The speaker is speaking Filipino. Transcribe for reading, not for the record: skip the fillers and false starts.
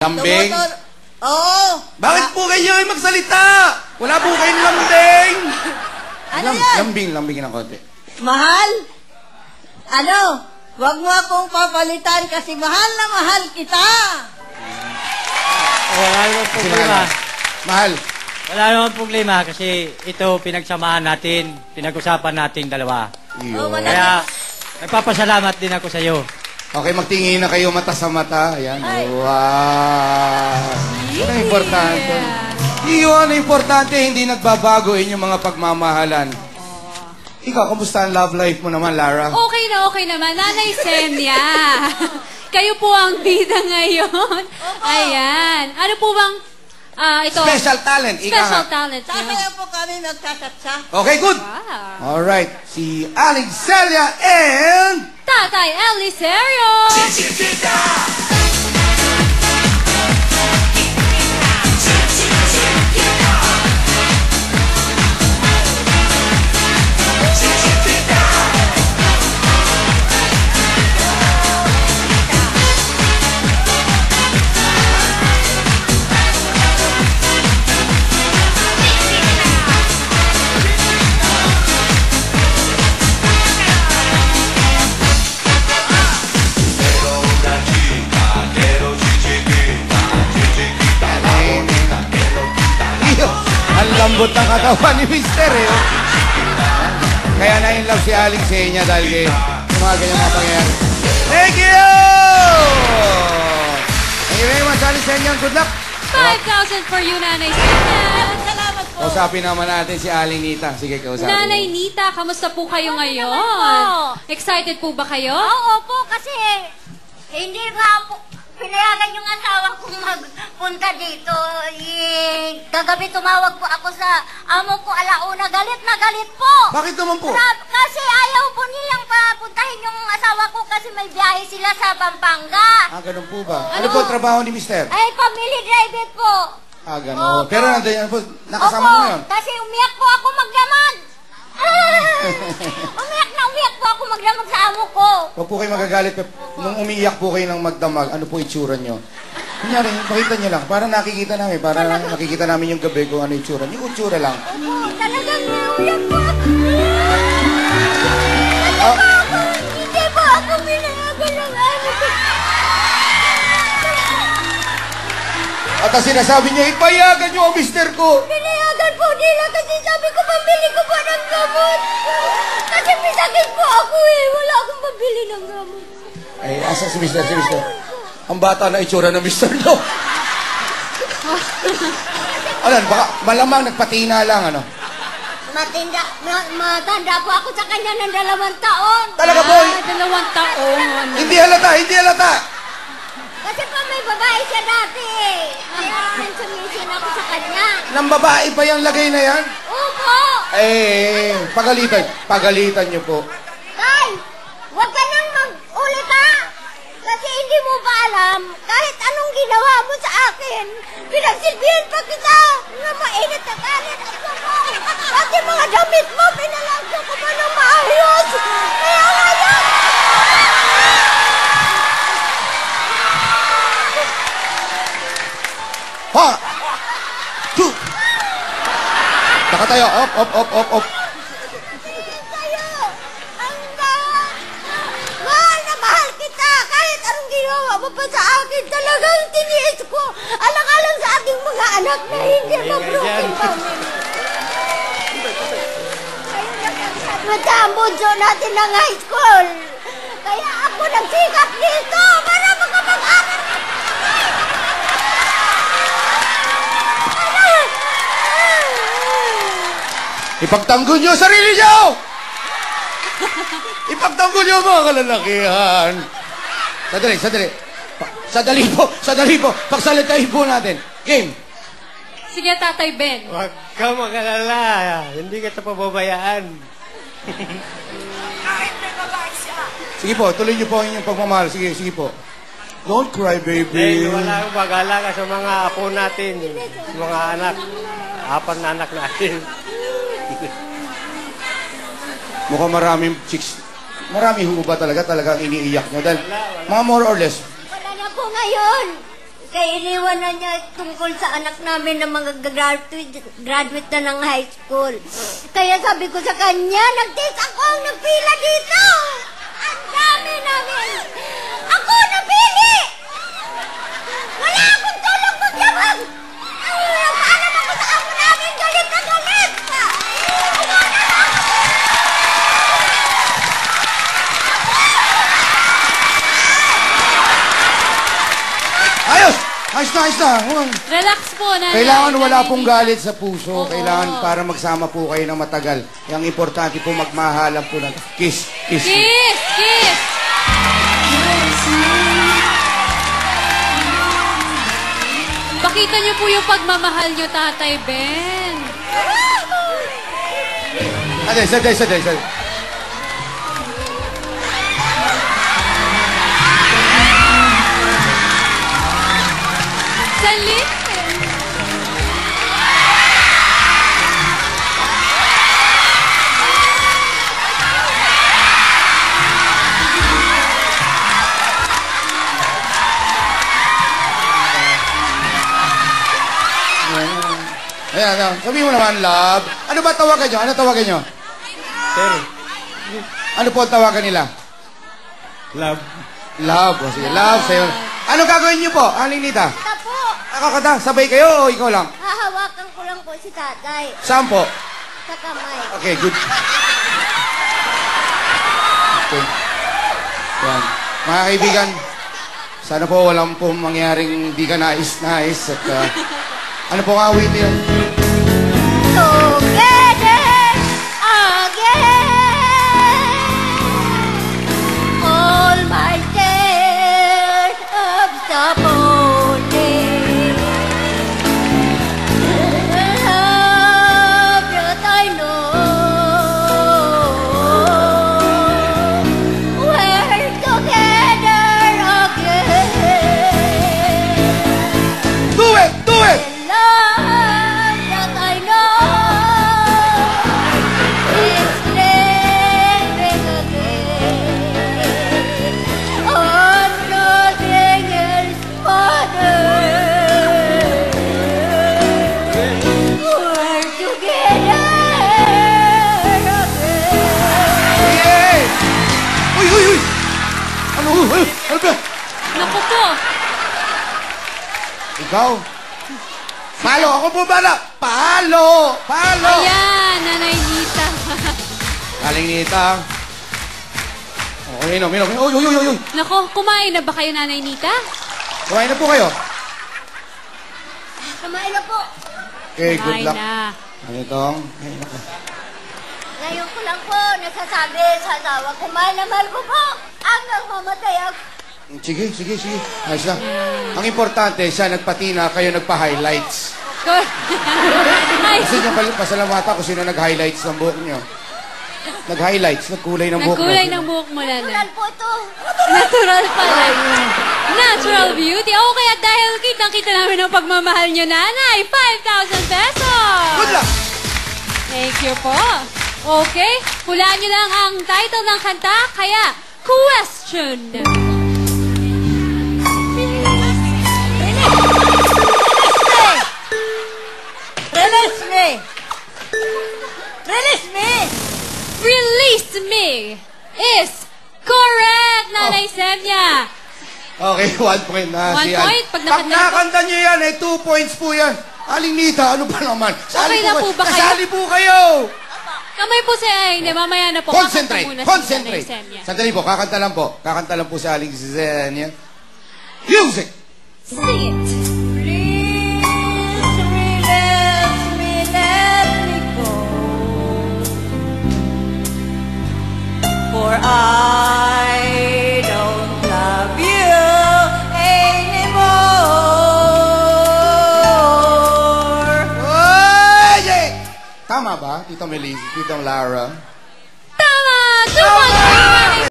Lambing? Oo. Bakit po kayo ay magsalita? Wala po kayong lambing. Ano yan? Lambing ng konti. Mahal? Ano? Huwag mo akong papalitan kasi mahal na mahal kita. Wala naman problema. Mahal. Wala naman problema kasi ito pinagsamahan natin, pinag-usapan natin dalawa. Iyo. Kaya nagpapasalamat din ako sa iyo. Okay, magtingin na kayo mata sa mata. Ayan. Ay. Wow. Yun ang importante. Yun ang importante, hindi nagbabago inyong mga pagmamahalan. Ikaw, kamusta ang love life mo naman, Lara? Okay naman. Nanay Senya. Kayo po ang bida ngayon. Ayan. Ano po bang, ito? Special talent. Special talent. Sabi na po kami magkasatsa. Okay, good. Wow. Alright. Si Aling Celia and... Tatay Eliserio. Ang lambot ng katawan ni Mister eh. Oh. Kaya na-in-love si Aling Senya dahil kay mga ganyan mga pangyayari. Thank you! Thank you very much, Aling Senya. Good luck! 5,000 for you, Nanay Senya. Salamat po. Kausapin naman natin si Aling Nita. Sige, kausapin. Nanay Nita, kamusta po kayo ngayon? Excited po ba kayo? Oo po, kasi hindi nga po, pinayagan yung asawa kong magpunta dito. Kagabi tumawag po ako sa amo ko alauna, galit na galit po. Bakit naman po? Kasi ayaw po nilang papuntahin yung asawa ko kasi may biyahe sila sa Pampanga. Ganun po ba? Ano po ang trabaho ni Mister? Ay, family driver po. Ganun. Opo. Pero nandiyan yan po, nakasama Opo, mo yun. kasi umiyak po ako magdamag. umiyak po ako magdamag sa amo ko. Huwag po kayo magagalit. Nung umiiyak po kayo ng magdamag, ano po itsura nyo? Kunyari, pakita nyo lang. Para nakikita namin. Para nakikita namin yung gabi kung ano itsura. Yung itsura lang. Opo, talagang umiyak po ako. Hindi po ako pinayagan ng amo ko. At ang sinasabi niya, ipayagan nyo ang mister ko. Pinayagan po nila kasi sabi ko pambili ko po ng gamot. Kasi may sakit po ako eh. Wala akong pambili ng gamot. Ay, asa si mister, si mister. Ang bata na itsura ng mister, no? Alam, baka malamang nagpatina lang, ano? Matanda po ako sa kanya ng 2 taon. Talaga, boy? 2 taon. Hindi halata, hindi halata. Kasi pa may babae siya dati eh. Kaya minsan ako sa kanya. Nang babae pa yung lagay na yan? Opo. Pagalitan nyo po. Tay, huwag ka nang mag-ulit ha. Kasi hindi mo ba alam, kahit anong ginawa mo sa akin, pinagsilbihan pa kita na mainit na kalit at sako. Pati mga damit mo, pinalagyo ko pa ng maayos. Kaya ngayon, Ha! Two! Nakatayo. Op. tayo, mahal na mahal kita. Kahit anong ginawa mo pa sa akin, talagang tiniis ko. Alang-alang sa ating mga anak na hindi mabroken family. Matambunso natin ng high school. Kaya ako nagsikap dito para makapag-aral. Ipagtanggol nyo ang sarili nyo! Ipagtanggol nyo mga kalalakihan. Sadali po. Pagsalitain po natin. Game. Sige, Tatay Ben. Huwag ka mag-alala. Hindi ka ito pababayaan. Sige po, tuloy nyo po ang inyong pagmamahal. Sige po. Don't cry, baby. Wala akong mag-alala sa mga apo natin, sa mga anak. 4 na anak natin. Mukhang maraming chicks. Marami ho ba talagang iniiyak nyo? Dahil mga more or less. Wala na po ngayon. Kaya iniwanan niya tungkol sa anak namin na mga graduate na ng high school. Kaya sabi ko sa kanya, nag-test ako ang nagpila dito. Ang dami namin. Ako napili. Wala akong tulong maglabang. Nagpaalam ako sa amo namin, galit na galit. Ayos! Ayos na, ayos na. Huwag- Relax po, nanay. Kailangan wala Nanay pong Nita. galit sa puso. Kailangan para magsama po kayo ng matagal. Yung importante po, magmahalan po ng kiss. Kiss. Kiss! Kiss! Pakita niyo po yung pagmamahal niyo, Tatay Ben. Sadya. Salit. Ayan. Sabihin mo naman, love. Ano ba tawagan nyo? Ano tawagan nyo? Sir, Ano po ang tawagan nila? love. Love. O sige, love sa'yo. Ano gagawin nyo po, Aling Nita? Ito po, Kakata, sabay kayo o ikaw lang? hahawakan ko lang po si tatay Saan po? sa kamay. Okay, good. Okay. Yan. Mga kaibigan, sana po walang po mangyaring di ka nais-nais at ano po ang awit niyo? Together again, all my tears of disappointment. Love that I know, we're together again. Do it! Do it! Love that I know is living again. Oh, nothing else matters. We're together again. Yay! Uy! Ano ba? Naku po. Ikaw? Palo! Ako po ba na? Palo! Palo! Ayan, Nanay Nita. Aling Nita. Okay, inom. Uy! Naku, kumain na ba kayo, Nanay Nita? Kumain na po kayo. Kumain na po. Okay, good Kumain luck. na. Ano itong? Ay, naku. Ngayon ko lang po nasasabi sa asawa, kumain na mahal ko po. Hanggang mamatay ako. Sige. Ayos lang. Ang importante, siya nagpatina, kayo nagpa-highlights. Ay, Kasi niya pasalamatan kung sino nag-highlights ng buhok niyo. Nag-highlights, nagkulay ng buhok nagkulay mo. ng buhok mo, Nanay. Tulan po ito. Natural pala. Natural beauty. Okay, at dahil kitang-kita namin ang pagmamahal nyo, Nanay, 5,000 pesos! Good luck! Thank you po. Okay, hulaan nyo lang ang title ng kanta, kaya, question! Release me! Release me! Release me is correct, Nanay Semya. Okay, 1 point na. 1 si point? Pag Pag nakanta- nakanta niyo yan, 2 points po yan. Aling Nita, ano ba naman? Okay na po ba kayo? Kasali po kayo! Kamay po sa hindi, mamaya na po. Concentrate! Kakanta muna si Concentrate! Nanay Semya. Sandali po, kakanta lang po. Kakanta lang po si Aling Zenia. Music! Sing it. Please release me, let me go. For I don't love you anymore. Oye! Tama ba, Tito Melis, Tito Lara? Tama! 2 points!